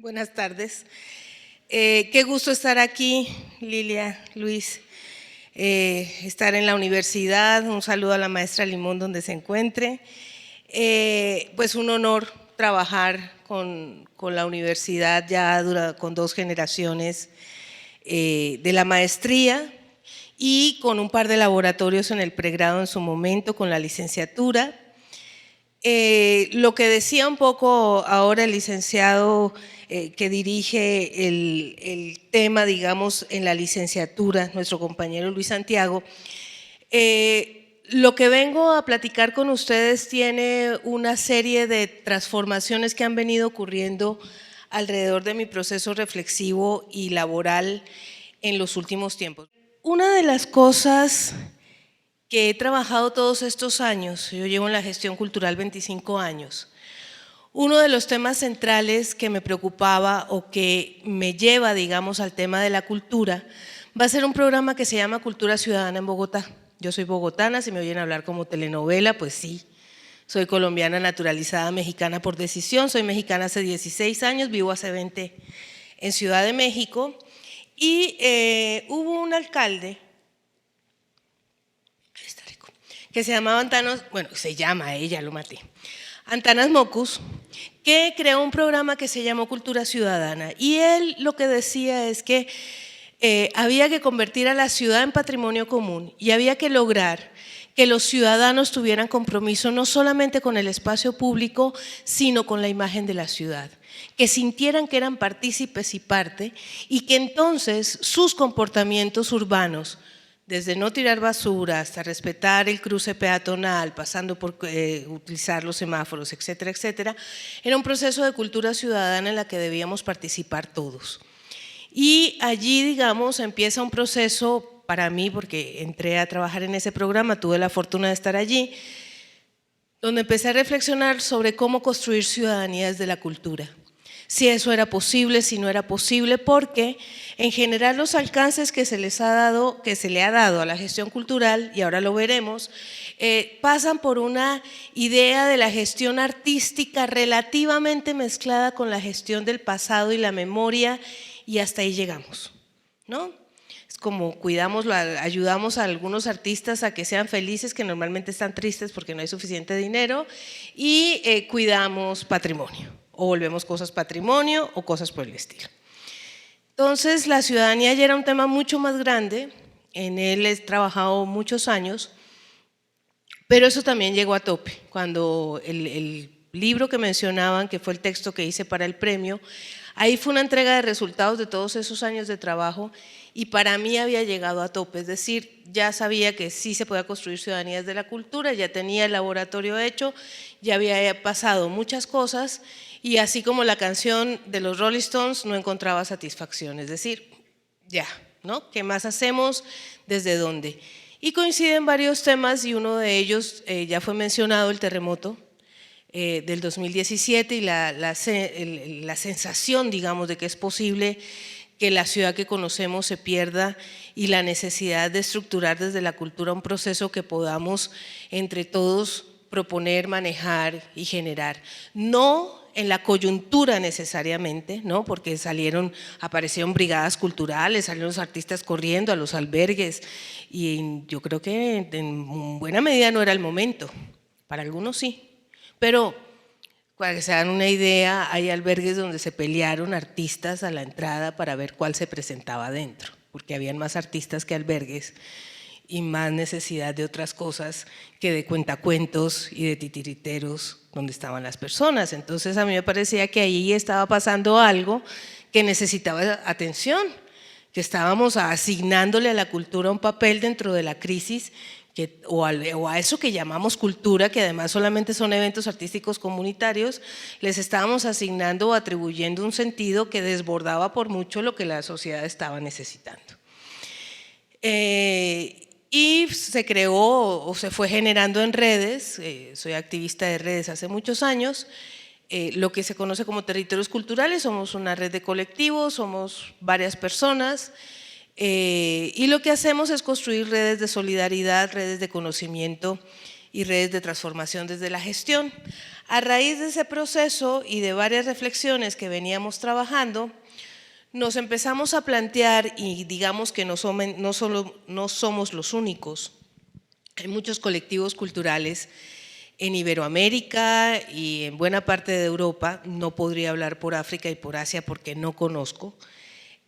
Buenas tardes. Qué gusto estar aquí, Lilia, Luis, estar en la universidad. Un saludo a la maestra Limón donde se encuentre. Pues un honor trabajar con la universidad ya con 2 generaciones de la maestría y con un par de laboratorios en el pregrado en su momento, con la licenciatura. Lo que decía un poco ahora el licenciado que dirige el tema, digamos, en la licenciatura, nuestro compañero Luis Santiago, lo que vengo a platicar con ustedes tiene una serie de transformaciones que han venido ocurriendo alrededor de mi proceso reflexivo y laboral en los últimos tiempos. Una de las cosas que he trabajado todos estos años, yo llevo en la gestión cultural 25 años, uno de los temas centrales que me preocupaba o que me lleva, digamos, al tema de la cultura, va a ser un programa que se llama Cultura Ciudadana en Bogotá. Yo soy bogotana, si me oyen hablar como telenovela, pues sí. Soy colombiana naturalizada mexicana por decisión, soy mexicana hace 16 años, vivo hace 20 en Ciudad de México y hubo un alcalde que se llamaba ella lo maté, Antanas Mockus, que creó un programa que se llamó Cultura Ciudadana. Y él lo que decía es que había que convertir a la ciudad en patrimonio común y había que lograr que los ciudadanos tuvieran compromiso no solamente con el espacio público, sino con la imagen de la ciudad, que sintieran que eran partícipes y parte y que entonces sus comportamientos urbanos, desde no tirar basura hasta respetar el cruce peatonal, pasando por utilizar los semáforos, etcétera, etcétera, era un proceso de cultura ciudadana en la que debíamos participar todos. Y allí, digamos, empieza un proceso para mí, porque entré a trabajar en ese programa, tuve la fortuna de estar allí, donde empecé a reflexionar sobre cómo construir ciudadanía desde la cultura. Si eso era posible, si no era posible, porque en general los alcances que se le ha dado a la gestión cultural, y ahora lo veremos, pasan por una idea de la gestión artística relativamente mezclada con la gestión del pasado y la memoria, y hasta ahí llegamos, ¿no? Es como ayudamos a algunos artistas a que sean felices, que normalmente están tristes porque no hay suficiente dinero, y cuidamos patrimonio. O volvemos cosas patrimonio o cosas por el estilo. Entonces, la ciudadanía ya era un tema mucho más grande, en él he trabajado muchos años, pero eso también llegó a tope. Cuando el libro que mencionaban, que fue el texto que hice para el premio, ahí fue una entrega de resultados de todos esos años de trabajo y para mí había llegado a tope, es decir, ya sabía que sí se podía construir ciudadanías de la cultura, ya tenía el laboratorio hecho, ya había pasado muchas cosas y así como la canción de los Rolling Stones no encontraba satisfacción, es decir, ya, ¿no? ¿Qué más hacemos? ¿Desde dónde? Y coinciden varios temas y uno de ellos ya fue mencionado, el terremoto del 2017 y la sensación, digamos, de que es posible que la ciudad que conocemos se pierda y la necesidad de estructurar desde la cultura un proceso que podamos entre todos proponer, manejar y generar. No en la coyuntura necesariamente, ¿no? Porque aparecieron brigadas culturales, salieron los artistas corriendo a los albergues y yo creo que en buena medida no era el momento, para algunos sí. Pero, para que se dan una idea, hay albergues donde se pelearon artistas a la entrada para ver cuál se presentaba adentro, porque habían más artistas que albergues y más necesidad de otras cosas que de cuentacuentos y de titiriteros donde estaban las personas. Entonces a mí me parecía que ahí estaba pasando algo que necesitaba atención, que estábamos asignándole a la cultura un papel dentro de la crisis o a eso que llamamos cultura, que además solamente son eventos artísticos comunitarios, les estábamos asignando o atribuyendo un sentido que desbordaba por mucho lo que la sociedad estaba necesitando. Y se creó o se fue generando en redes, soy activista de redes hace muchos años, lo que se conoce como territorios culturales, somos una red de colectivos, somos varias personas, y lo que hacemos es construir redes de solidaridad, redes de conocimiento y redes de transformación desde la gestión. A raíz de ese proceso y de varias reflexiones que veníamos trabajando, nos empezamos a plantear, y digamos que no somos los únicos, hay muchos colectivos culturales en Iberoamérica y en buena parte de Europa, no podría hablar por África y por Asia porque no conozco,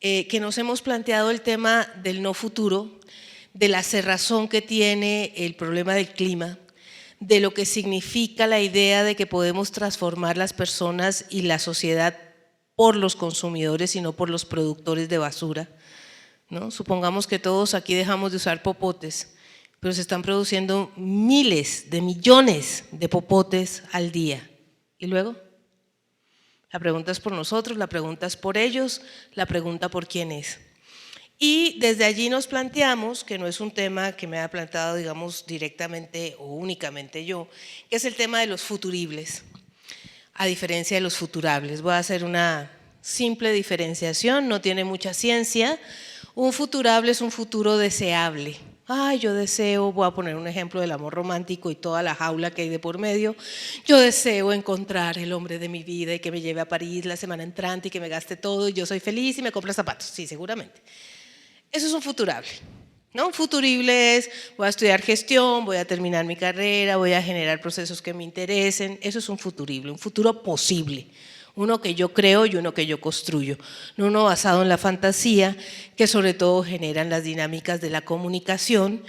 que nos hemos planteado el tema del no futuro, de la cerrazón que tiene el problema del clima, de lo que significa la idea de que podemos transformar las personas y la sociedad por los consumidores y no por los productores de basura, ¿no? Supongamos que todos aquí dejamos de usar popotes, pero se están produciendo miles de millones de popotes al día. ¿Y luego? La pregunta es por nosotros, la pregunta es por ellos, la pregunta por quién es. Y desde allí nos planteamos, que no es un tema que me haya planteado, digamos, directamente o únicamente yo, que es el tema de los futuribles, a diferencia de los futurables. Voy a hacer una simple diferenciación, no tiene mucha ciencia. Un futurable es un futuro deseable. Ay, yo deseo, voy a poner un ejemplo del amor romántico y toda la jaula que hay de por medio. Yo deseo encontrar el hombre de mi vida y que me lleve a París la semana entrante y que me gaste todo y yo soy feliz y me compre zapatos. Sí, seguramente. Eso es un futurable, ¿no? Un futurible es, voy a estudiar gestión, voy a terminar mi carrera, voy a generar procesos que me interesen. Eso es un futurible, un futuro posible. Uno que yo creo y uno que yo construyo. No uno basado en la fantasía, que sobre todo generan las dinámicas de la comunicación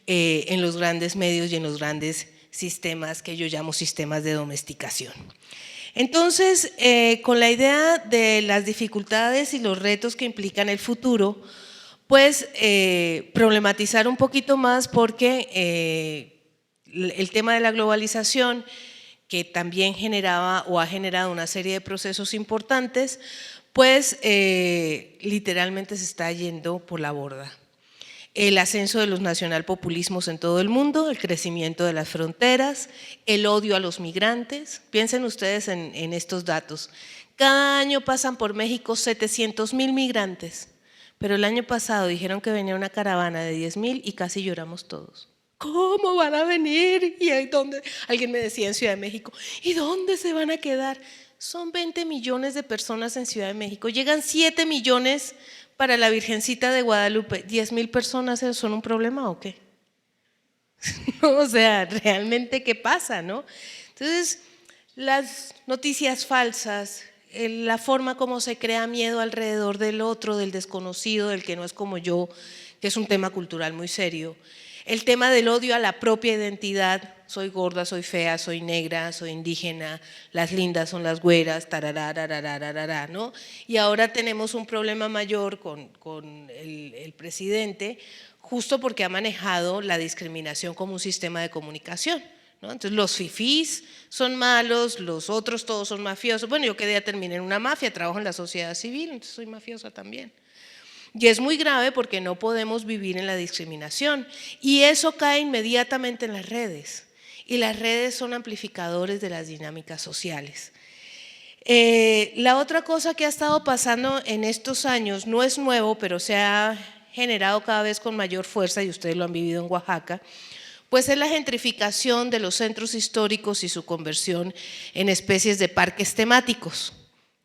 en los grandes medios y en los grandes sistemas que yo llamo sistemas de domesticación. Entonces, con la idea de las dificultades y los retos que implican el futuro, pues problematizar un poquito más porque el tema de la globalización, que también generaba o ha generado una serie de procesos importantes, pues literalmente se está yendo por la borda. El ascenso de los nacionalpopulismos en todo el mundo, el crecimiento de las fronteras, el odio a los migrantes. Piensen ustedes en estos datos. Cada año pasan por México 700,000 migrantes. Pero el año pasado dijeron que venía una caravana de 10,000 y casi lloramos todos. ¿Cómo van a venir? ¿Y dónde? Alguien me decía en Ciudad de México, ¿y dónde se van a quedar? Son 20 millones de personas en Ciudad de México, llegan 7 millones para la Virgencita de Guadalupe. ¿10,000 personas son un problema o qué? O sea, realmente ¿qué pasa, no? Entonces, las noticias falsas, la forma como se crea miedo alrededor del otro, del desconocido, del que no es como yo, que es un tema cultural muy serio. El tema del odio a la propia identidad, soy gorda, soy fea, soy negra, soy indígena, las lindas son las güeras, tararararararara, ¿no? Y ahora tenemos un problema mayor con el presidente, justo porque ha manejado la discriminación como un sistema de comunicación, ¿no? Entonces los fifís son malos, los otros todos son mafiosos. Bueno, yo terminé en una mafia, trabajo en la sociedad civil, entonces soy mafiosa también. Y es muy grave porque no podemos vivir en la discriminación y eso cae inmediatamente en las redes y las redes son amplificadores de las dinámicas sociales. La otra cosa que ha estado pasando en estos años no es nuevo, pero se ha generado cada vez con mayor fuerza y ustedes lo han vivido en Oaxaca, pues es la gentrificación de los centros históricos y su conversión en especies de parques temáticos,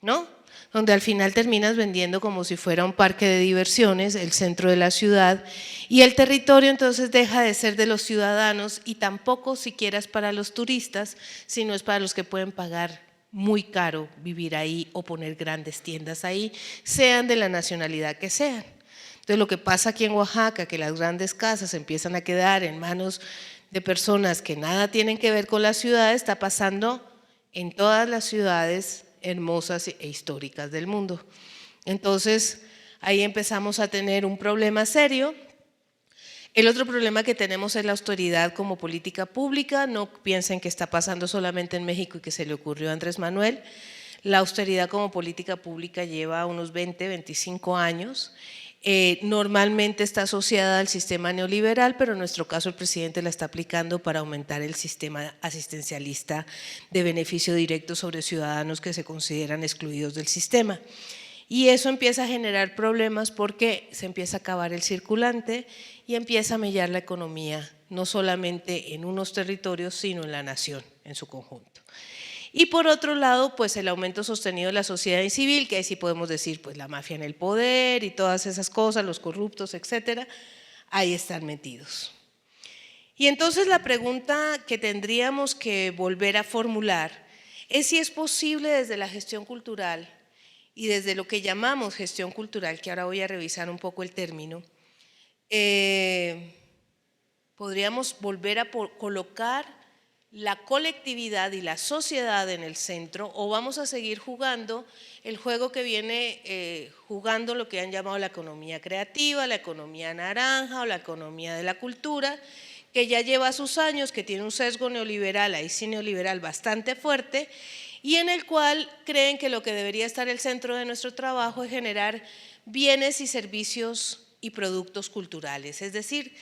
¿no? Donde al final terminas vendiendo como si fuera un parque de diversiones, el centro de la ciudad, y el territorio entonces deja de ser de los ciudadanos y tampoco siquiera es para los turistas, sino es para los que pueden pagar muy caro vivir ahí o poner grandes tiendas ahí, sean de la nacionalidad que sean. Entonces lo que pasa aquí en Oaxaca, que las grandes casas empiezan a quedar en manos de personas que nada tienen que ver con la ciudad, está pasando en todas las ciudades hermosas e históricas del mundo. Entonces ahí empezamos a tener un problema serio. El otro problema que tenemos es la austeridad como política pública. No piensen que está pasando solamente en México y que se le ocurrió a Andrés Manuel. La austeridad como política pública lleva unos 20, 25 años. Normalmente está asociada al sistema neoliberal, pero en nuestro caso el presidente la está aplicando para aumentar el sistema asistencialista de beneficio directo sobre ciudadanos que se consideran excluidos del sistema. Y eso empieza a generar problemas porque se empieza a acabar el circulante y empieza a mellar la economía, no solamente en unos territorios, sino en la nación en su conjunto. Y por otro lado, pues el aumento sostenido de la sociedad civil, que ahí sí podemos decir, pues la mafia en el poder y todas esas cosas, los corruptos, etcétera, ahí están metidos. Y entonces la pregunta que tendríamos que volver a formular es si es posible desde la gestión cultural y desde lo que llamamos gestión cultural, que ahora voy a revisar un poco el término, podríamos volver a colocar la colectividad y la sociedad en el centro, o vamos a seguir jugando el juego que viene jugando lo que han llamado la economía creativa, la economía naranja o la economía de la cultura, que ya lleva sus años, que tiene un sesgo neoliberal, ahí sí neoliberal bastante fuerte, y en el cual creen que lo que debería estar el centro de nuestro trabajo es generar bienes y servicios y productos culturales, es decir,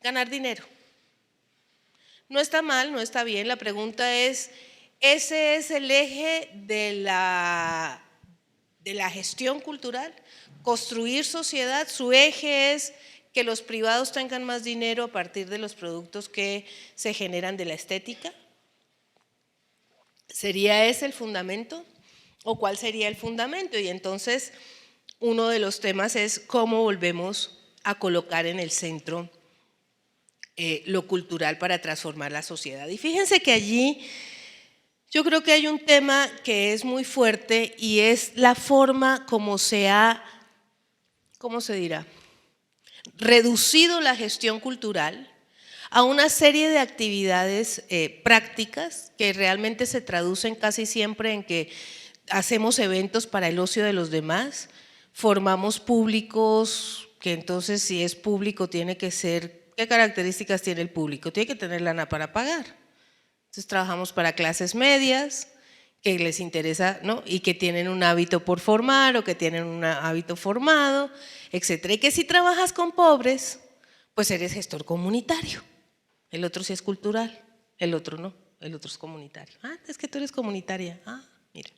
ganar dinero. No está mal, no está bien, la pregunta es, ¿ese es el eje de la gestión cultural? ¿Construir sociedad? ¿Su eje es que los privados tengan más dinero a partir de los productos que se generan de la estética? ¿Sería ese el fundamento? ¿O cuál sería el fundamento? Y entonces uno de los temas es cómo volvemos a colocar en el centro lo cultural para transformar la sociedad. Y fíjense que allí yo creo que hay un tema que es muy fuerte y es la forma como se ha, ¿cómo se dirá?, reducido la gestión cultural a una serie de actividades prácticas que realmente se traducen casi siempre en que hacemos eventos para el ocio de los demás, formamos públicos, que entonces si es público tiene que ser, ¿qué características tiene el público? Tiene que tener lana para pagar. Entonces trabajamos para clases medias, que les interesa, ¿no?, y que tienen un hábito por formar o que tienen un hábito formado, etcétera. Y que si trabajas con pobres, pues eres gestor comunitario. El otro sí es cultural, el otro no, el otro es comunitario. Ah, es que tú eres comunitaria. Ah, mira,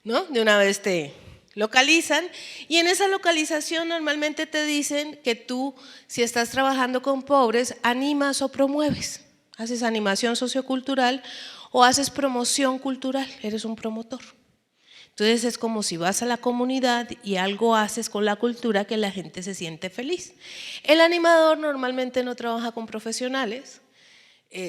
¿no? De una vez te localizan y en esa localización normalmente te dicen que tú, si estás trabajando con pobres, animas o promueves. Haces animación sociocultural o haces promoción cultural, eres un promotor. Entonces es como si vas a la comunidad y algo haces con la cultura que la gente se siente feliz. El animador normalmente no trabaja con profesionales,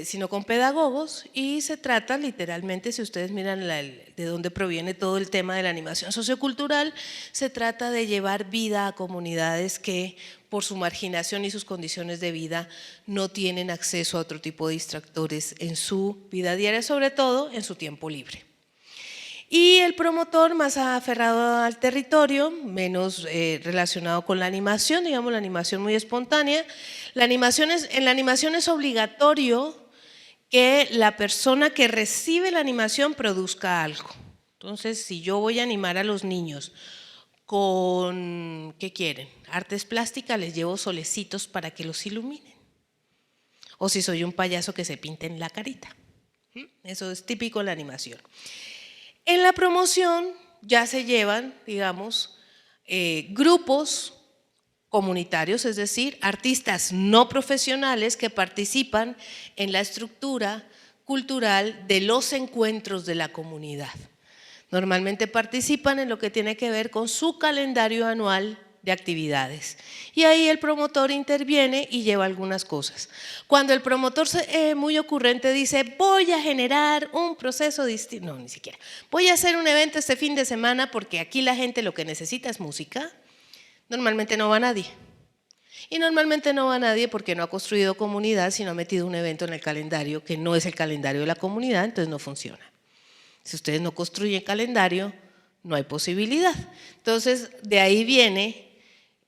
sino con pedagogos, y se trata literalmente, si ustedes miran de dónde proviene todo el tema de la animación sociocultural, se trata de llevar vida a comunidades que por su marginación y sus condiciones de vida no tienen acceso a otro tipo de distractores en su vida diaria, sobre todo en su tiempo libre. Y el promotor más aferrado al territorio, menos relacionado con la animación, digamos la animación muy espontánea. En la animación es obligatorio que la persona que recibe la animación produzca algo. Entonces, si yo voy a animar a los niños con, ¿qué quieren?, artes plásticas, les llevo solecitos para que los iluminen. O si soy un payaso, que se pinten la carita. Eso es típico en la animación. En la promoción ya se llevan, digamos, grupos comunitarios, es decir, artistas no profesionales que participan en la estructura cultural de los encuentros de la comunidad. Normalmente participan en lo que tiene que ver con su calendario anual de actividades. Y ahí el promotor interviene y lleva algunas cosas. Cuando el promotor muy ocurrente dice, voy a generar un proceso distinto, no, ni siquiera, voy a hacer un evento este fin de semana porque aquí la gente lo que necesita es música, normalmente no va nadie. Y normalmente no va nadie porque no ha construido comunidad, sino ha metido un evento en el calendario que no es el calendario de la comunidad, entonces no funciona. Si ustedes no construyen calendario, no hay posibilidad. Entonces, de ahí viene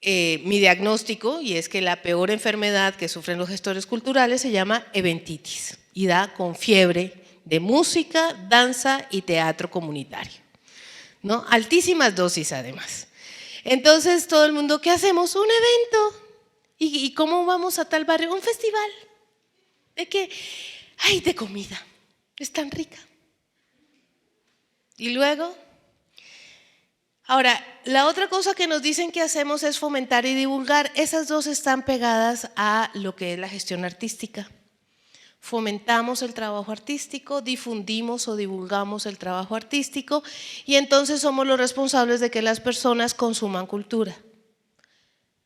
mi diagnóstico, y es que la peor enfermedad que sufren los gestores culturales se llama eventitis y da con fiebre de música, danza y teatro comunitario, ¿no? Altísimas dosis además. Entonces todo el mundo, ¿qué hacemos? Un evento. ¿Y cómo vamos a tal barrio? Un festival. ¿De qué? Ay, de comida. Es tan rica. Y luego, ahora, la otra cosa que nos dicen que hacemos es fomentar y divulgar. Esas dos están pegadas a lo que es la gestión artística. fomentamos el trabajo artístico, difundimos o divulgamos el trabajo artístico y entonces somos los responsables de que las personas consuman cultura.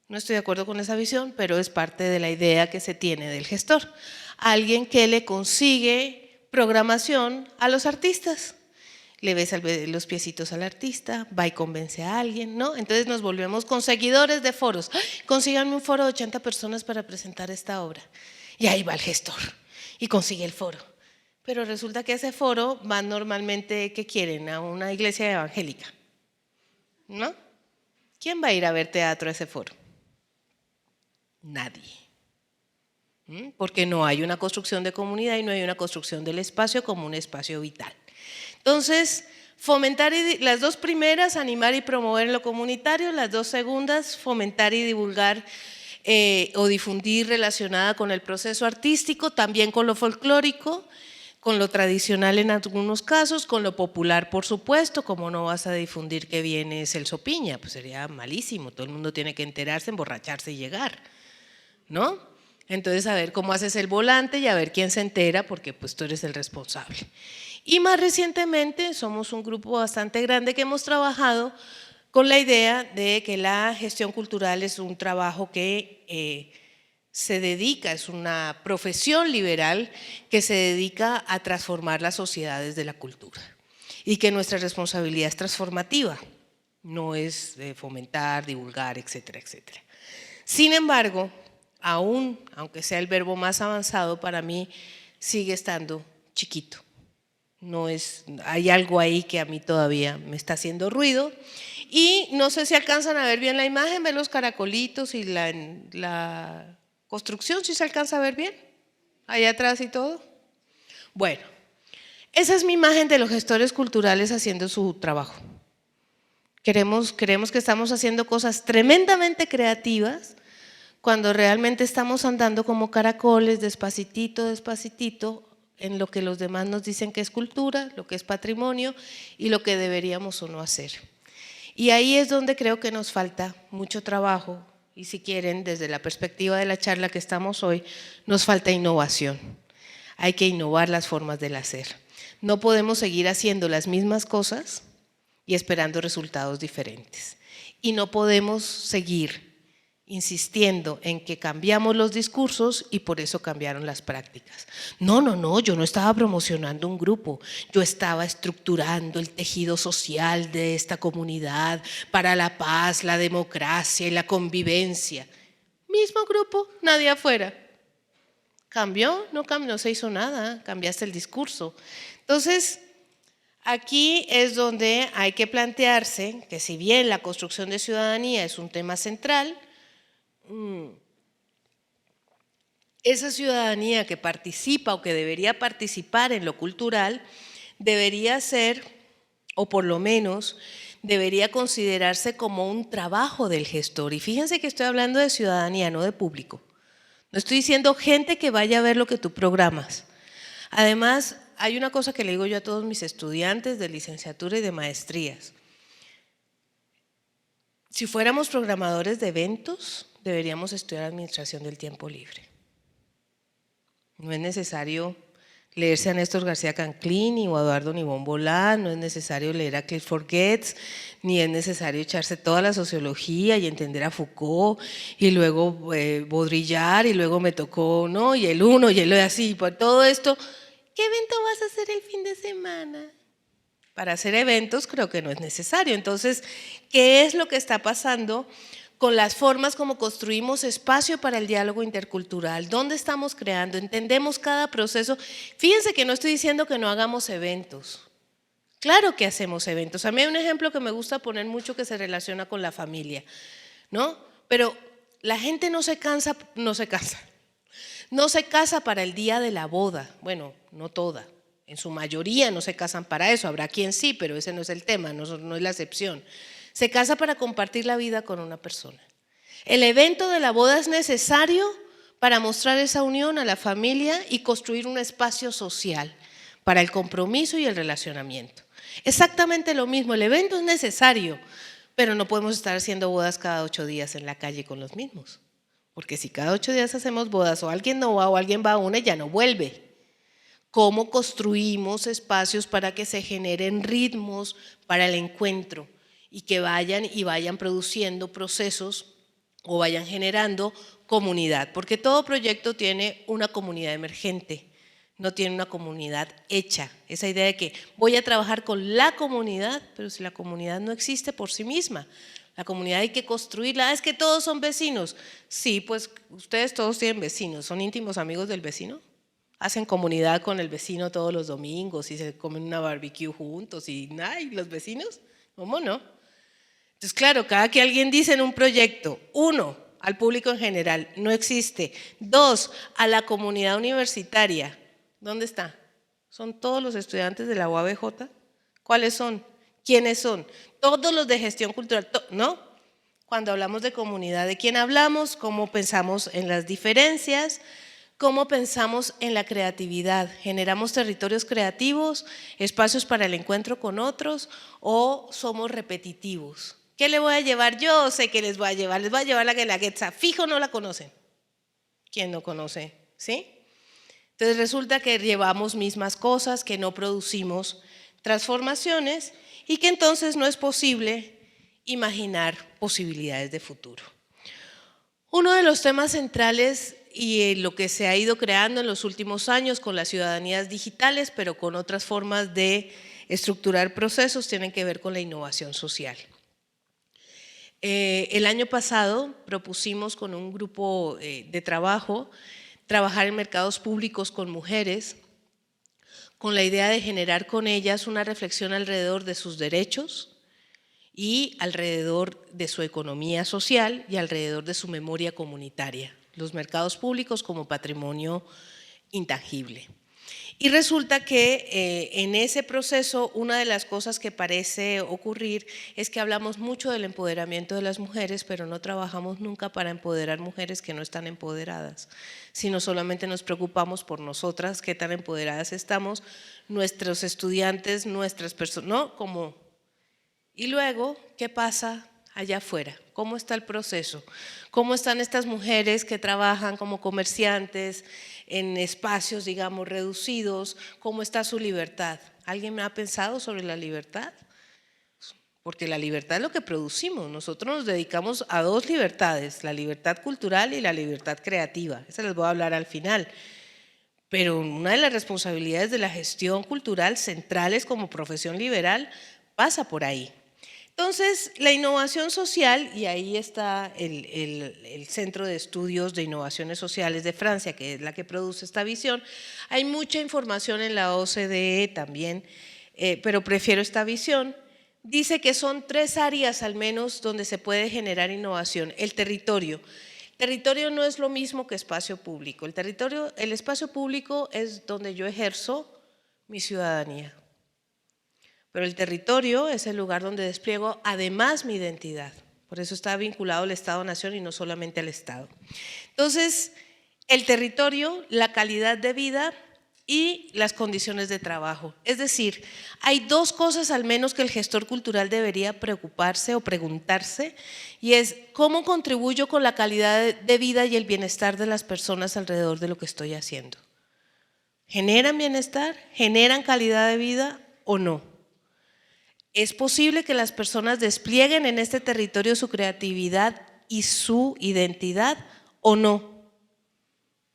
No estoy de acuerdo con esa visión, pero es parte de la idea que se tiene del gestor. Alguien que le consigue programación a los artistas. Le besa los piecitos al artista, va y convence a alguien, ¿no? Entonces nos volvemos conseguidores de foros. ¡Ay! Consíganme un foro de 80 personas para presentar esta obra. Y ahí va el gestor y consigue el foro. Pero resulta que ese foro van normalmente, ¿qué quieren? A una iglesia evangélica, ¿no? ¿Quién va a ir a ver teatro a ese foro? Nadie. Porque no hay una construcción de comunidad y no hay una construcción del espacio como un espacio vital. Entonces, fomentar las dos primeras, animar y promover en lo comunitario, las dos segundas, fomentar y divulgar o difundir relacionada con el proceso artístico, también con lo folclórico, con lo tradicional en algunos casos, con lo popular por supuesto. Como no vas a difundir que viene Celso Piña, pues sería malísimo, todo el mundo tiene que enterarse, emborracharse y llegar, ¿no? Entonces a ver cómo haces el volante y a ver quién se entera, porque pues tú eres el responsable. Y más recientemente somos un grupo bastante grande que hemos trabajado con la idea de que la gestión cultural es un trabajo que se dedica, es una profesión liberal que se dedica a transformar las sociedades de la cultura y que nuestra responsabilidad es transformativa, no es de fomentar, divulgar, etcétera, etcétera. Sin embargo, aún, aunque sea el verbo más avanzado, para mí sigue estando chiquito. No es, hay algo ahí que a mí todavía me está haciendo ruido y no sé si alcanzan a ver bien la imagen, ven los caracolitos y la construcción, ¿sí se alcanza a ver bien? Allá atrás y todo. Bueno, esa es mi imagen de los gestores culturales haciendo su trabajo. Creemos que estamos haciendo cosas tremendamente creativas cuando realmente estamos andando como caracoles, despacitito, despacitito, en lo que los demás nos dicen que es cultura, lo que es patrimonio y lo que deberíamos o no hacer. Y ahí es donde creo que nos falta mucho trabajo y si quieren, desde la perspectiva de la charla que estamos hoy, nos falta innovación. Hay que innovar las formas del hacer. No podemos seguir haciendo las mismas cosas y esperando resultados diferentes. Y no podemos seguir insistiendo en que cambiamos los discursos y por eso cambiaron las prácticas. No, yo no estaba promocionando un grupo, yo estaba estructurando el tejido social de esta comunidad para la paz, la democracia y la convivencia. Mismo grupo, nadie afuera. ¿Cambió? No cambió, no se hizo nada, cambiaste el discurso. Entonces, aquí es donde hay que plantearse que si bien la construcción de ciudadanía es un tema central, esa ciudadanía que participa o que debería participar en lo cultural debería ser, o por lo menos debería considerarse como un trabajo del gestor. Y fíjense que estoy hablando de ciudadanía, no de público. No estoy diciendo gente que vaya a ver lo que tú programas. Además, hay una cosa que le digo yo a todos mis estudiantes de licenciatura y de maestrías. Si fuéramos programadores de eventos, deberíamos estudiar administración del tiempo libre. No es necesario leerse a Néstor García Canclini o a Eduardo Nibón Bolán, no es necesario leer a Clifford Geertz, ni es necesario echarse toda la sociología y entender a Foucault, y luego Baudrillard, y luego me tocó, ¿no? Y el uno, y el así, por todo esto. ¿Qué evento vas a hacer el fin de semana? Para hacer eventos creo que no es necesario. Entonces, ¿qué es lo que está pasando con las formas como construimos espacio para el diálogo intercultural? ¿Dónde estamos creando? ¿Entendemos cada proceso? Fíjense que no estoy diciendo que no hagamos eventos. Claro que hacemos eventos. A mí hay un ejemplo que me gusta poner mucho que se relaciona con la familia, ¿no? Pero la gente no se casa para el día de la boda. Bueno, no toda. En su mayoría no se casan para eso, habrá quien sí, pero ese no es el tema, no es la excepción. Se casa para compartir la vida con una persona. El evento de la boda es necesario para mostrar esa unión a la familia y construir un espacio social para el compromiso y el relacionamiento. Exactamente lo mismo, el evento es necesario, pero no podemos estar haciendo bodas cada 8 días en la calle con los mismos. Porque si cada 8 días hacemos bodas o alguien no va o alguien va a una y ya no vuelve. cómo construimos espacios para que se generen ritmos para el encuentro y que vayan produciendo procesos o vayan generando comunidad, porque todo proyecto tiene una comunidad emergente, no tiene una comunidad hecha. Esa idea de que voy a trabajar con la comunidad, pero si la comunidad no existe por sí misma, la comunidad hay que construirla. Es que todos son vecinos. Sí, pues ustedes todos tienen vecinos, son íntimos amigos del vecino. Hacen comunidad con el vecino todos los domingos y se comen una barbecue juntos y ¡ay, los vecinos! ¿Cómo no? Entonces, claro, cada que alguien dice en un proyecto, 1, al público en general, no existe. 2, a la comunidad universitaria, ¿dónde está? ¿Son todos los estudiantes de la UABJ? ¿Cuáles son? ¿Quiénes son? Todos los de gestión cultural, ¿no? Cuando hablamos de comunidad, ¿de quién hablamos? ¿Cómo pensamos en las diferencias? ¿Cómo pensamos en la creatividad? ¿Generamos territorios creativos, espacios para el encuentro con otros o somos repetitivos? ¿Qué le voy a llevar? Yo sé que les voy a llevar la Guelaguetza, fijo no la conocen. ¿Quién no conoce? ¿Sí? Entonces resulta que llevamos mismas cosas, que no producimos transformaciones y que entonces no es posible imaginar posibilidades de futuro. Uno de los temas centrales y lo que se ha ido creando en los últimos años con las ciudadanías digitales, pero con otras formas de estructurar procesos, tienen que ver con la innovación social. El año pasado propusimos con un grupo de trabajo trabajar en mercados públicos con mujeres, con la idea de generar con ellas una reflexión alrededor de sus derechos y alrededor de su economía social y alrededor de su memoria comunitaria, los mercados públicos como patrimonio intangible. Y resulta que en ese proceso una de las cosas que parece ocurrir es que hablamos mucho del empoderamiento de las mujeres, pero no trabajamos nunca para empoderar mujeres que no están empoderadas, sino solamente nos preocupamos por nosotras, qué tan empoderadas estamos, nuestros estudiantes, nuestras personas, ¿no? Como, y luego, ¿qué pasa allá afuera? ¿Cómo está el proceso? ¿Cómo están estas mujeres que trabajan como comerciantes en espacios, digamos, reducidos? ¿Cómo está su libertad? ¿Alguien me ha pensado sobre la libertad? Porque la libertad es lo que producimos. Nosotros nos dedicamos a 2 libertades, la libertad cultural y la libertad creativa. Esa les voy a hablar al final. Pero una de las responsabilidades de la gestión cultural centrales como profesión liberal pasa por ahí. Entonces, la innovación social, y ahí está el Centro de Estudios de Innovaciones Sociales de Francia, que es la que produce esta visión. Hay mucha información en la OCDE también, pero prefiero esta visión. Dice que son 3 áreas al menos donde se puede generar innovación. El territorio. Territorio no es lo mismo que espacio público. El espacio público es donde yo ejerzo mi ciudadanía. Pero el territorio es el lugar donde despliego además mi identidad. Por eso está vinculado al Estado-Nación y no solamente al Estado. Entonces, el territorio, la calidad de vida y las condiciones de trabajo. Es decir, hay 2 cosas al menos que el gestor cultural debería preocuparse o preguntarse, y es cómo contribuyo con la calidad de vida y el bienestar de las personas alrededor de lo que estoy haciendo. ¿Generan bienestar? ¿Generan calidad de vida o no? ¿Es posible que las personas desplieguen en este territorio su creatividad y su identidad o no?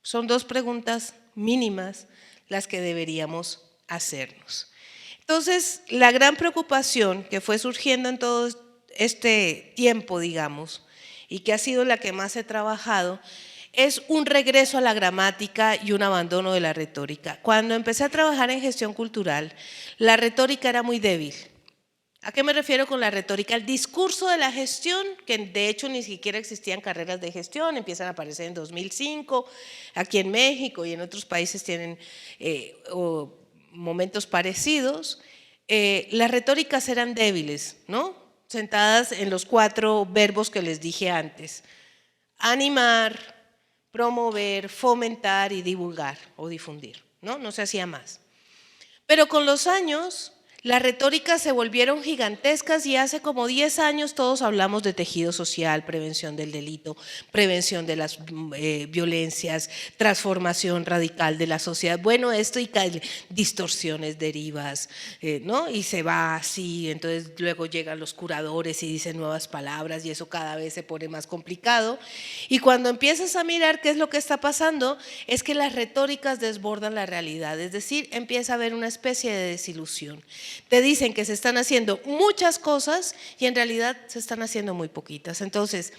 Son 2 preguntas mínimas las que deberíamos hacernos. Entonces, la gran preocupación que fue surgiendo en todo este tiempo, digamos, y que ha sido la que más he trabajado, es un regreso a la gramática y un abandono de la retórica. Cuando empecé a trabajar en gestión cultural, la retórica era muy débil. ¿A qué me refiero con la retórica? El discurso de la gestión, que de hecho ni siquiera existían carreras de gestión, empiezan a aparecer en 2005, aquí en México y en otros países tienen momentos parecidos. Las retóricas eran débiles, ¿no? Sentadas en los 4 verbos que les dije antes: animar, promover, fomentar y divulgar o difundir, ¿no? No se hacía más. Pero con los años, Las retóricas se volvieron gigantescas y hace como 10 años todos hablamos de tejido social, prevención del delito, prevención de las violencias, transformación radical de la sociedad. Bueno, esto y distorsiones, derivas, ¿no? Y se va así, entonces luego llegan los curadores y dicen nuevas palabras y eso cada vez se pone más complicado. Y cuando empiezas a mirar qué es lo que está pasando, es que las retóricas desbordan la realidad, es decir, empieza a haber una especie de desilusión. Te dicen que se están haciendo muchas cosas y en realidad se están haciendo muy poquitas. Entonces,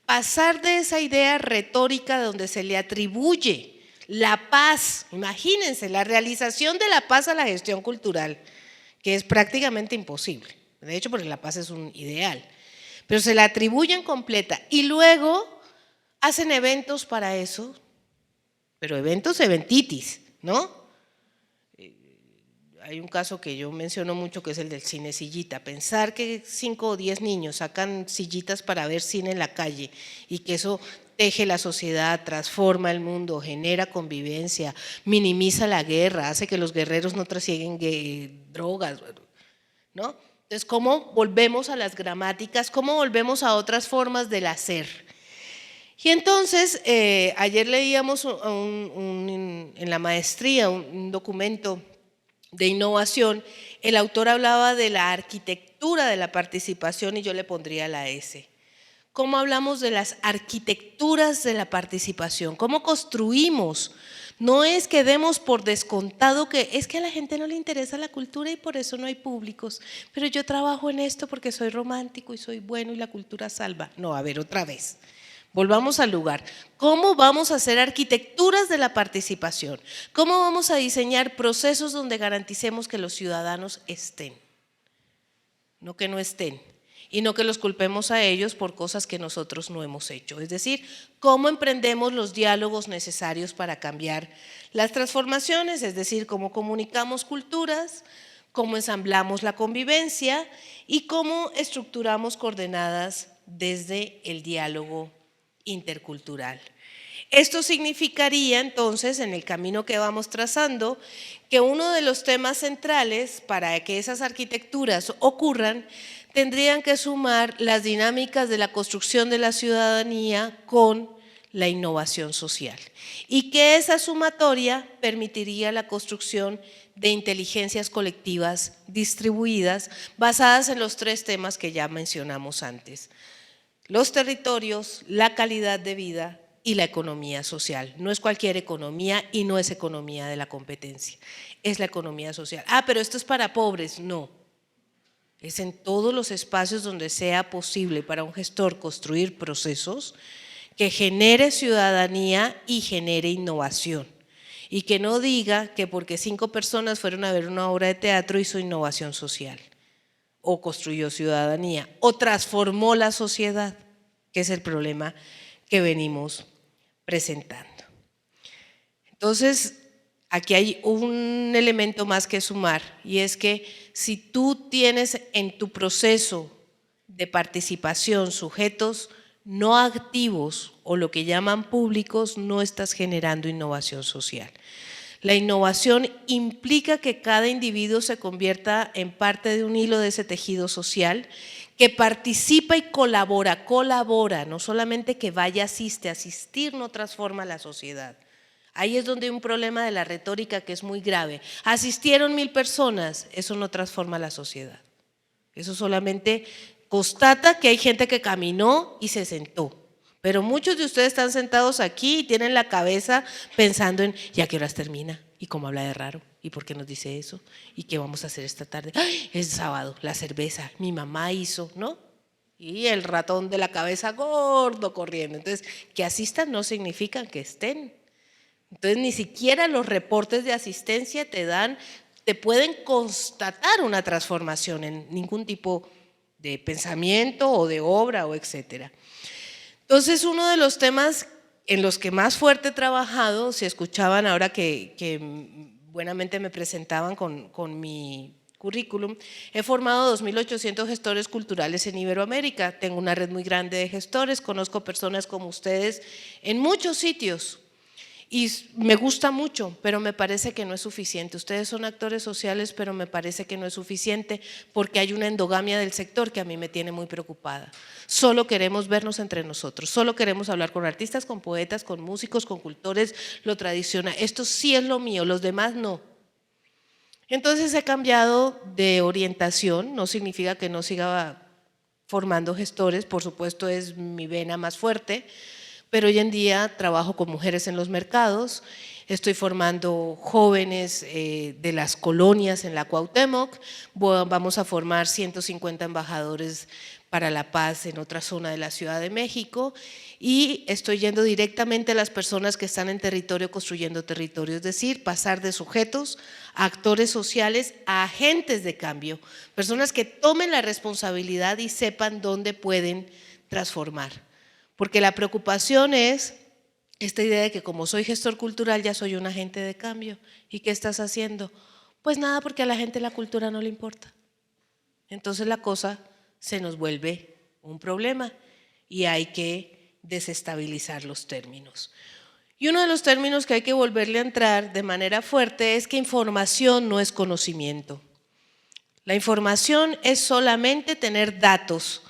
pasar de esa idea retórica donde se le atribuye la paz, imagínense, la realización de la paz a la gestión cultural, que es prácticamente imposible. De hecho, porque la paz es un ideal, pero se la atribuyen completa y luego hacen eventos para eso, pero eventitis, ¿no? Hay un caso que yo menciono mucho que es el del cine sillita. Pensar que 5 o 10 niños sacan sillitas para ver cine en la calle y que eso teje la sociedad, transforma el mundo, genera convivencia, minimiza la guerra, hace que los guerreros no trasieguen drogas, ¿no? Entonces, ¿cómo volvemos a las gramáticas? ¿Cómo volvemos a otras formas del hacer? Y entonces, ayer leíamos en la maestría un documento de innovación, el autor hablaba de la arquitectura de la participación y yo le pondría la S. ¿Cómo hablamos de las arquitecturas de la participación? ¿Cómo construimos? No es que demos por descontado que es que a la gente no le interesa la cultura y por eso no hay públicos, pero yo trabajo en esto porque soy romántico y soy bueno y la cultura salva. No, a ver, otra vez. Volvamos al lugar. ¿Cómo vamos a hacer arquitecturas de la participación? ¿Cómo vamos a diseñar procesos donde garanticemos que los ciudadanos estén? No que no estén. Y no que los culpemos a ellos por cosas que nosotros no hemos hecho. Es decir, ¿cómo emprendemos los diálogos necesarios para cambiar las transformaciones? Es decir, ¿cómo comunicamos culturas? ¿Cómo ensamblamos la convivencia? Y cómo estructuramos coordenadas desde el diálogo intercultural. Esto significaría entonces, en el camino que vamos trazando, que uno de los temas centrales para que esas arquitecturas ocurran tendrían que sumar las dinámicas de la construcción de la ciudadanía con la innovación social y que esa sumatoria permitiría la construcción de inteligencias colectivas distribuidas basadas en los 3 temas que ya mencionamos antes: los territorios, la calidad de vida y la economía social. No es cualquier economía y no es economía de la competencia, es la economía social. Ah, pero esto es para pobres. No, es en todos los espacios donde sea posible para un gestor construir procesos que genere ciudadanía y genere innovación. Y que no diga que porque 5 personas fueron a ver una obra de teatro hizo innovación social, o construyó ciudadanía, o transformó la sociedad, que es el problema que venimos presentando. Entonces, aquí hay un elemento más que sumar, y es que si tú tienes en tu proceso de participación sujetos no activos o lo que llaman públicos, no estás generando innovación social. La innovación implica que cada individuo se convierta en parte de un hilo de ese tejido social, que participa y colabora, no solamente que vaya, asiste. Asistir no transforma la sociedad. Ahí es donde hay un problema de la retórica que es muy grave. Asistieron 1000 personas, eso no transforma la sociedad. Eso solamente constata que hay gente que caminó y se sentó. Pero muchos de ustedes están sentados aquí y tienen la cabeza pensando en ¿y a qué horas termina? ¿Y cómo habla de raro? ¿Y por qué nos dice eso? ¿Y qué vamos a hacer esta tarde? ¡Ay! Es sábado, la cerveza, mi mamá hizo, ¿no? Y el ratón de la cabeza gordo corriendo. Entonces, que asistan no significa que estén. Entonces, ni siquiera los reportes de asistencia te pueden constatar una transformación en ningún tipo de pensamiento o de obra o etcétera. Entonces, uno de los temas en los que más fuerte he trabajado, si escuchaban ahora que buenamente me presentaban con mi currículum, he formado 2.800 gestores culturales en Iberoamérica, tengo una red muy grande de gestores, conozco personas como ustedes en muchos sitios Y me gusta mucho, pero me parece que no es suficiente. Ustedes son actores sociales, pero me parece que no es suficiente porque hay una endogamia del sector que a mí me tiene muy preocupada. Solo queremos vernos entre nosotros, solo queremos hablar con artistas, con poetas, con músicos, con cultores, lo tradicional. Esto sí es lo mío, los demás no. Entonces he cambiado de orientación, no significa que no siga formando gestores, por supuesto es mi vena más fuerte, pero hoy en día trabajo con mujeres en los mercados, estoy formando jóvenes de las colonias en la Cuauhtémoc, vamos a formar 150 embajadores para la paz en otra zona de la Ciudad de México y estoy yendo directamente a las personas que están en territorio construyendo territorio, es decir, pasar de sujetos a actores sociales a agentes de cambio, personas que tomen la responsabilidad y sepan dónde pueden transformar. Porque la preocupación es esta idea de que como soy gestor cultural ya soy un agente de cambio. ¿Y qué estás haciendo? Pues nada, porque a la gente la cultura no le importa. Entonces la cosa se nos vuelve un problema y hay que desestabilizar los términos. Y uno de los términos que hay que volverle a entrar de manera fuerte es que información no es conocimiento. La información es solamente tener datos.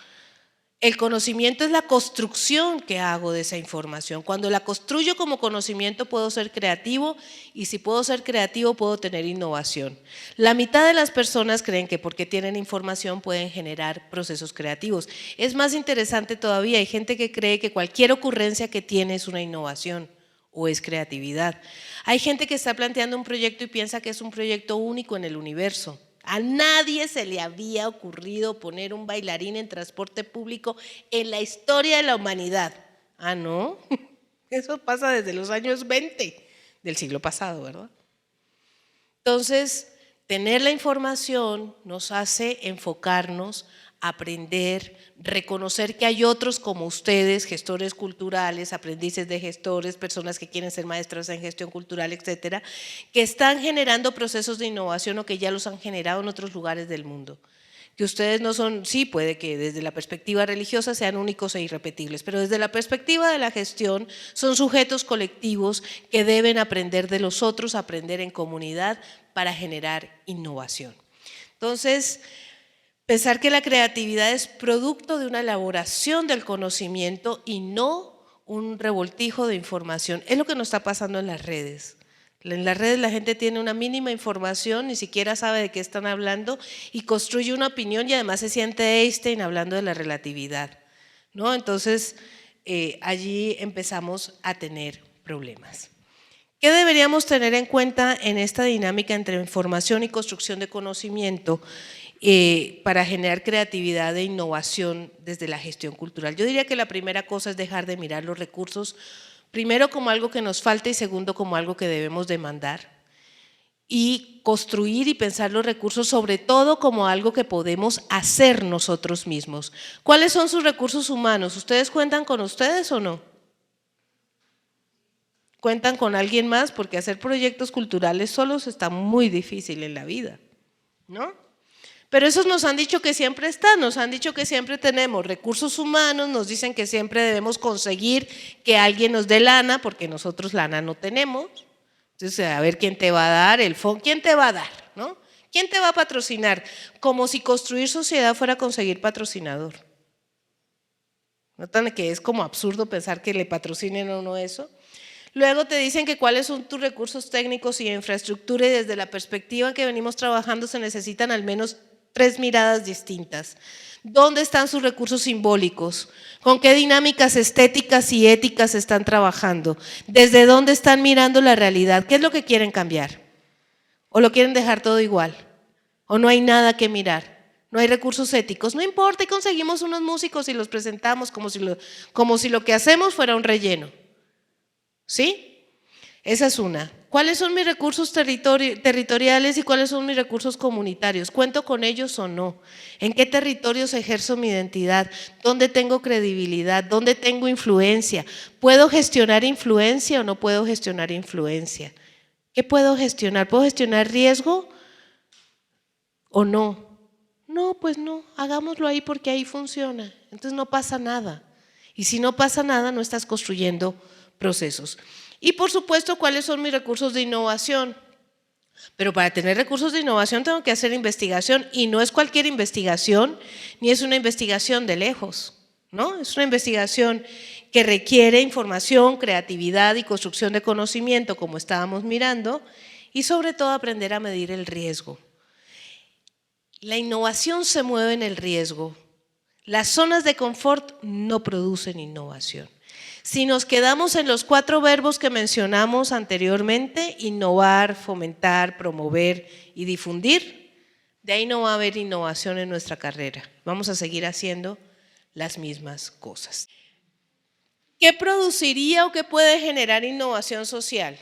El conocimiento es la construcción que hago de esa información. Cuando la construyo como conocimiento puedo ser creativo y si puedo ser creativo puedo tener innovación. La mitad de las personas creen que porque tienen información pueden generar procesos creativos. Es más interesante todavía, hay gente que cree que cualquier ocurrencia que tiene es una innovación o es creatividad. Hay gente que está planteando un proyecto y piensa que es un proyecto único en el universo. A nadie se le había ocurrido poner un bailarín en transporte público en la historia de la humanidad. Ah, ¿no? Eso pasa desde los años 20 del siglo pasado, ¿verdad? Entonces, tener la información nos hace enfocarnos, aprender, reconocer que hay otros como ustedes, gestores culturales, aprendices de gestores, personas que quieren ser maestras en gestión cultural, etcétera, que están generando procesos de innovación o que ya los han generado en otros lugares del mundo. Que ustedes no son, sí puede que desde la perspectiva religiosa sean únicos e irrepetibles, pero desde la perspectiva de la gestión son sujetos colectivos que deben aprender de los otros, aprender en comunidad para generar innovación. Entonces, pensar que la creatividad es producto de una elaboración del conocimiento y no un revoltijo de información. Es lo que nos está pasando en las redes. En las redes la gente tiene una mínima información, ni siquiera sabe de qué están hablando y construye una opinión y además se siente Einstein hablando de la relatividad, ¿no? Entonces, allí empezamos a tener problemas. ¿Qué deberíamos tener en cuenta en esta dinámica entre información y construcción de conocimiento para generar creatividad e innovación desde la gestión cultural? Yo diría que la primera cosa es dejar de mirar los recursos, primero como algo que nos falta y segundo como algo que debemos demandar y construir y pensar los recursos sobre todo como algo que podemos hacer nosotros mismos. ¿Cuáles son sus recursos humanos? ¿Ustedes cuentan con ustedes o no? ¿Cuentan con alguien más? Porque hacer proyectos culturales solos está muy difícil en la vida, ¿no? Pero esos nos han dicho que siempre están, nos han dicho que siempre tenemos recursos humanos, nos dicen que siempre debemos conseguir que alguien nos dé lana, porque nosotros lana no tenemos. Entonces, a ver quién te va a dar el fondo, quién te va a dar, ¿no? ¿Quién te va a patrocinar? Como si construir sociedad fuera conseguir patrocinador. ¿Notan que es como absurdo pensar que le patrocinen o no eso? Luego te dicen que cuáles son tus recursos técnicos y de infraestructura y desde la perspectiva que venimos trabajando se necesitan al menos 3 miradas distintas. ¿Dónde están sus recursos simbólicos? ¿Con qué dinámicas estéticas y éticas están trabajando? ¿Desde dónde están mirando la realidad? ¿Qué es lo que quieren cambiar? ¿O lo quieren dejar todo igual? ¿O no hay nada que mirar? No hay recursos éticos, no importa y conseguimos unos músicos y los presentamos como si lo que hacemos fuera un relleno. ¿Sí? Esa es una. ¿Cuáles son mis recursos territoriales y cuáles son mis recursos comunitarios? ¿Cuento con ellos o no? ¿En qué territorios ejerzo mi identidad? ¿Dónde tengo credibilidad? ¿Dónde tengo influencia? ¿Puedo gestionar influencia o no puedo gestionar influencia? ¿Qué puedo gestionar? ¿Puedo gestionar riesgo o no? No, pues no, hagámoslo ahí porque ahí funciona. Entonces no pasa nada. Y si no pasa nada, no estás construyendo procesos. Y por supuesto, ¿cuáles son mis recursos de innovación? Pero para tener recursos de innovación tengo que hacer investigación y no es cualquier investigación, ni es una investigación de lejos, ¿no? Es una investigación que requiere información, creatividad y construcción de conocimiento, como estábamos mirando, y sobre todo aprender a medir el riesgo. La innovación se mueve en el riesgo. Las zonas de confort no producen innovación. Si nos quedamos en los 4 verbos que mencionamos anteriormente, innovar, fomentar, promover y difundir, de ahí no va a haber innovación en nuestra carrera. Vamos a seguir haciendo las mismas cosas. ¿Qué produciría o qué puede generar innovación social?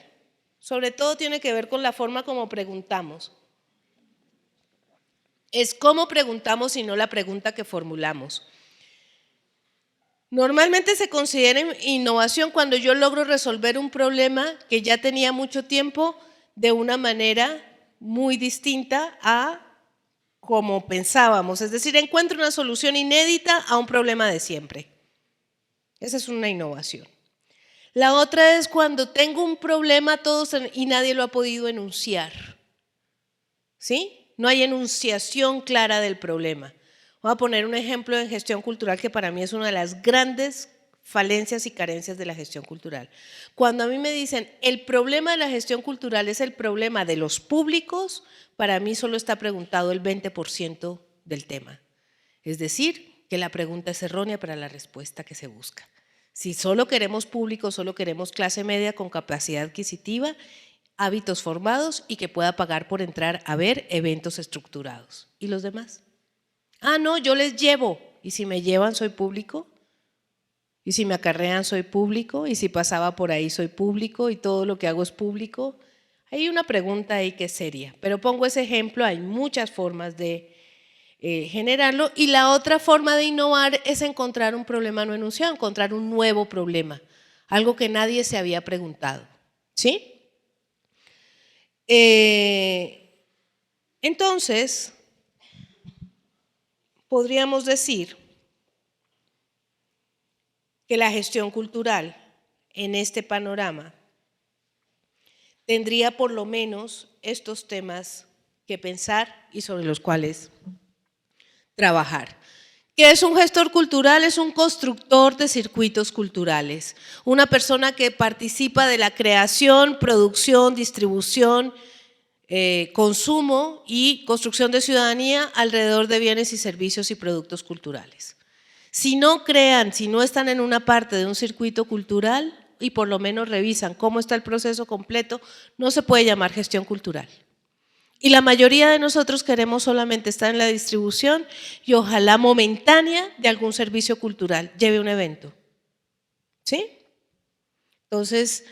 Sobre todo tiene que ver con la forma como preguntamos. Es cómo preguntamos y no la pregunta que formulamos. Normalmente se considera innovación cuando yo logro resolver un problema que ya tenía mucho tiempo de una manera muy distinta a como pensábamos. Es decir, encuentro una solución inédita a un problema de siempre. Esa es una innovación. La otra es cuando tengo un problema todos y nadie lo ha podido enunciar. ¿Sí? No hay enunciación clara del problema. Voy a poner un ejemplo en gestión cultural que para mí es una de las grandes falencias y carencias de la gestión cultural. Cuando a mí me dicen, el problema de la gestión cultural es el problema de los públicos, para mí solo está preguntado el 20% del tema. Es decir, que la pregunta es errónea para la respuesta que se busca. Si solo queremos público, solo queremos clase media con capacidad adquisitiva, hábitos formados y que pueda pagar por entrar a ver eventos estructurados. ¿Y los demás? Ah, no, yo les llevo. ¿Y si me llevan soy público? ¿Y si me acarrean soy público? ¿Y si pasaba por ahí soy público? ¿Y todo lo que hago es público? Hay una pregunta ahí que es seria, pero pongo ese ejemplo, hay muchas formas de generarlo. Y la otra forma de innovar es encontrar un problema no enunciado, encontrar un nuevo problema, algo que nadie se había preguntado. ¿Sí? Entonces, podríamos decir que la gestión cultural en este panorama tendría por lo menos estos temas que pensar y sobre los cuales trabajar. ¿Qué es un gestor cultural? Es un constructor de circuitos culturales, una persona que participa de la creación, producción, distribución, consumo y construcción de ciudadanía alrededor de bienes y servicios y productos culturales. Si no crean, si no están en una parte de un circuito cultural y por lo menos revisan cómo está el proceso completo, no se puede llamar gestión cultural. Y la mayoría de nosotros queremos solamente estar en la distribución y ojalá momentánea de algún servicio cultural, lleve un evento. ¿Sí? Entonces,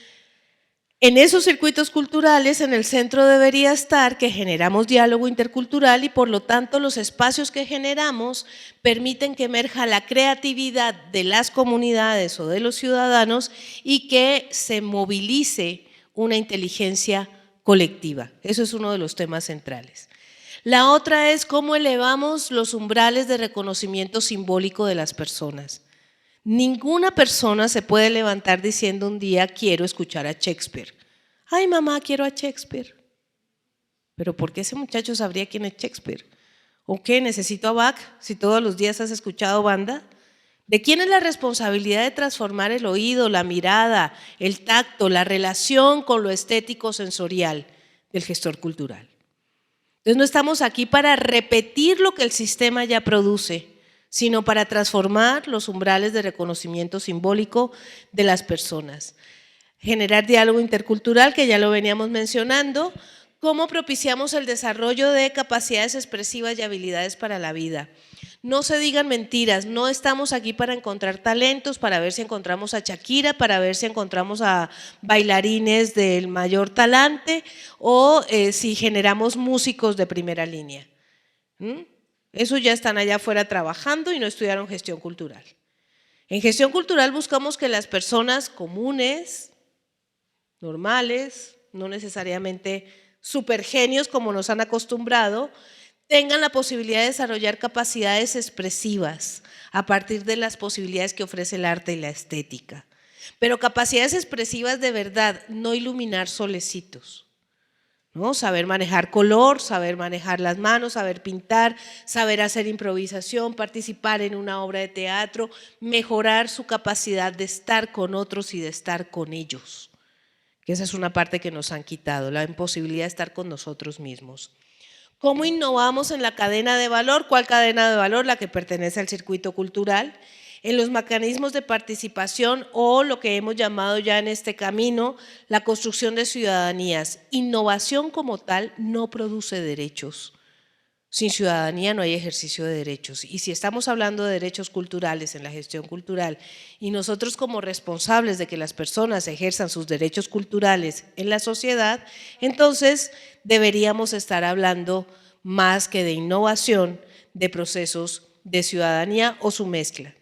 en esos circuitos culturales, en el centro debería estar que generamos diálogo intercultural y por lo tanto los espacios que generamos permiten que emerja la creatividad de las comunidades o de los ciudadanos y que se movilice una inteligencia colectiva. Eso es uno de los temas centrales. La otra es cómo elevamos los umbrales de reconocimiento simbólico de las personas. Ninguna persona se puede levantar diciendo un día quiero escuchar a Shakespeare. Ay, mamá, quiero a Shakespeare. Pero ¿por qué ese muchacho sabría quién es Shakespeare? ¿O qué? ¿Necesito a Bach si todos los días has escuchado banda? ¿De quién es la responsabilidad de transformar el oído, la mirada, el tacto, la relación con lo estético sensorial del gestor cultural? Entonces no estamos aquí para repetir lo que el sistema ya produce, sino para transformar los umbrales de reconocimiento simbólico de las personas. Generar diálogo intercultural, que ya lo veníamos mencionando, cómo propiciamos el desarrollo de capacidades expresivas y habilidades para la vida. No se digan mentiras, no estamos aquí para encontrar talentos, para ver si encontramos a Shakira, para ver si encontramos a bailarines del mayor talante o si generamos músicos de primera línea. Eso ya están allá afuera trabajando y no estudiaron gestión cultural. En gestión cultural buscamos que las personas comunes, normales, no necesariamente supergenios como nos han acostumbrado, tengan la posibilidad de desarrollar capacidades expresivas a partir de las posibilidades que ofrece el arte y la estética. Pero capacidades expresivas de verdad, no iluminar solecitos, ¿no? Saber manejar color, saber manejar las manos, saber pintar, saber hacer improvisación, participar en una obra de teatro, mejorar su capacidad de estar con otros y de estar con ellos, que esa es una parte que nos han quitado, la imposibilidad de estar con nosotros mismos. ¿Cómo innovamos en la cadena de valor? ¿Cuál cadena de valor? La que pertenece al circuito cultural. En los mecanismos de participación o lo que hemos llamado ya en este camino, la construcción de ciudadanías. Innovación como tal no produce derechos. Sin ciudadanía no hay ejercicio de derechos. Y si estamos hablando de derechos culturales en la gestión cultural y nosotros como responsables de que las personas ejerzan sus derechos culturales en la sociedad, entonces deberíamos estar hablando más que de innovación, de procesos de ciudadanía o su mezcla.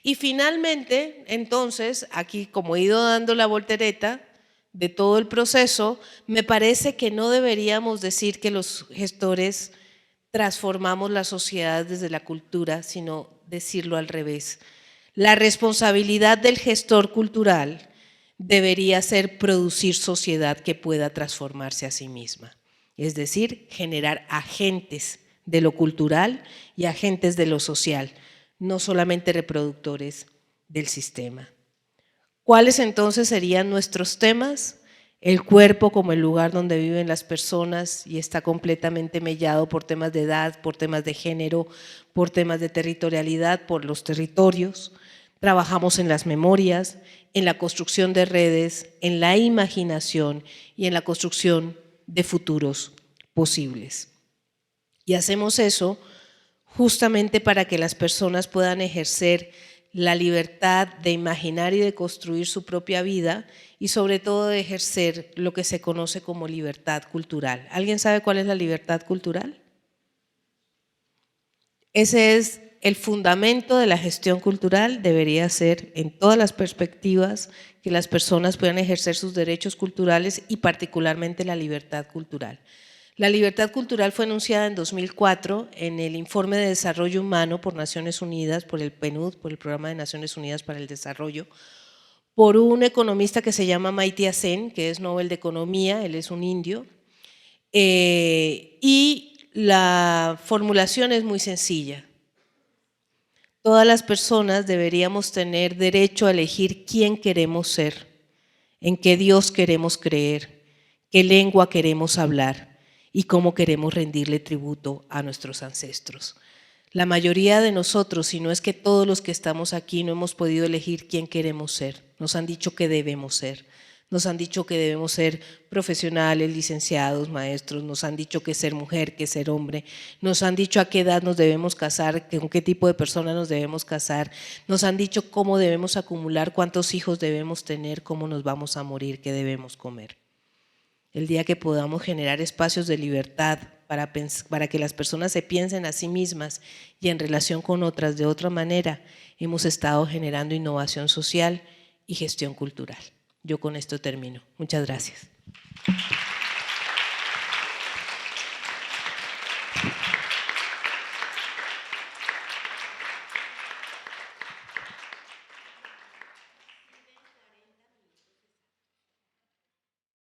Y finalmente, entonces, aquí como he ido dando la voltereta de todo el proceso, me parece que no deberíamos decir que los gestores transformamos la sociedad desde la cultura, sino decirlo al revés. La responsabilidad del gestor cultural debería ser producir sociedad que pueda transformarse a sí misma, es decir, generar agentes de lo cultural y agentes de lo social, no solamente reproductores del sistema. ¿Cuáles entonces serían nuestros temas? El cuerpo como el lugar donde viven las personas y está completamente mellado por temas de edad, por temas de género, por temas de territorialidad, por los territorios. Trabajamos en las memorias, en la construcción de redes, en la imaginación y en la construcción de futuros posibles. Y hacemos eso justamente para que las personas puedan ejercer la libertad de imaginar y de construir su propia vida y sobre todo de ejercer lo que se conoce como libertad cultural. ¿Alguien sabe cuál es la libertad cultural? Ese es el fundamento de la gestión cultural, debería ser en todas las perspectivas que las personas puedan ejercer sus derechos culturales y particularmente la libertad cultural. La libertad cultural fue enunciada en 2004 en el Informe de Desarrollo Humano por Naciones Unidas, por el PNUD, por el Programa de Naciones Unidas para el Desarrollo, por un economista que se llama Amartya Sen, que es Nobel de Economía, él es un indio, y la formulación es muy sencilla. Todas las personas deberíamos tener derecho a elegir quién queremos ser, en qué Dios queremos creer, qué lengua queremos hablar y cómo queremos rendirle tributo a nuestros ancestros. La mayoría de nosotros, si no es que todos los que estamos aquí, no hemos podido elegir quién queremos ser. Nos han dicho que debemos ser. Nos han dicho que debemos ser profesionales, licenciados, maestros, nos han dicho que ser mujer, que ser hombre, nos han dicho a qué edad nos debemos casar, con qué tipo de persona nos debemos casar, nos han dicho cómo debemos acumular, cuántos hijos debemos tener, cómo nos vamos a morir, qué debemos comer. El día que podamos generar espacios de libertad para que las personas se piensen a sí mismas y en relación con otras de otra manera, hemos estado generando innovación social y gestión cultural. Yo con esto termino. Muchas gracias.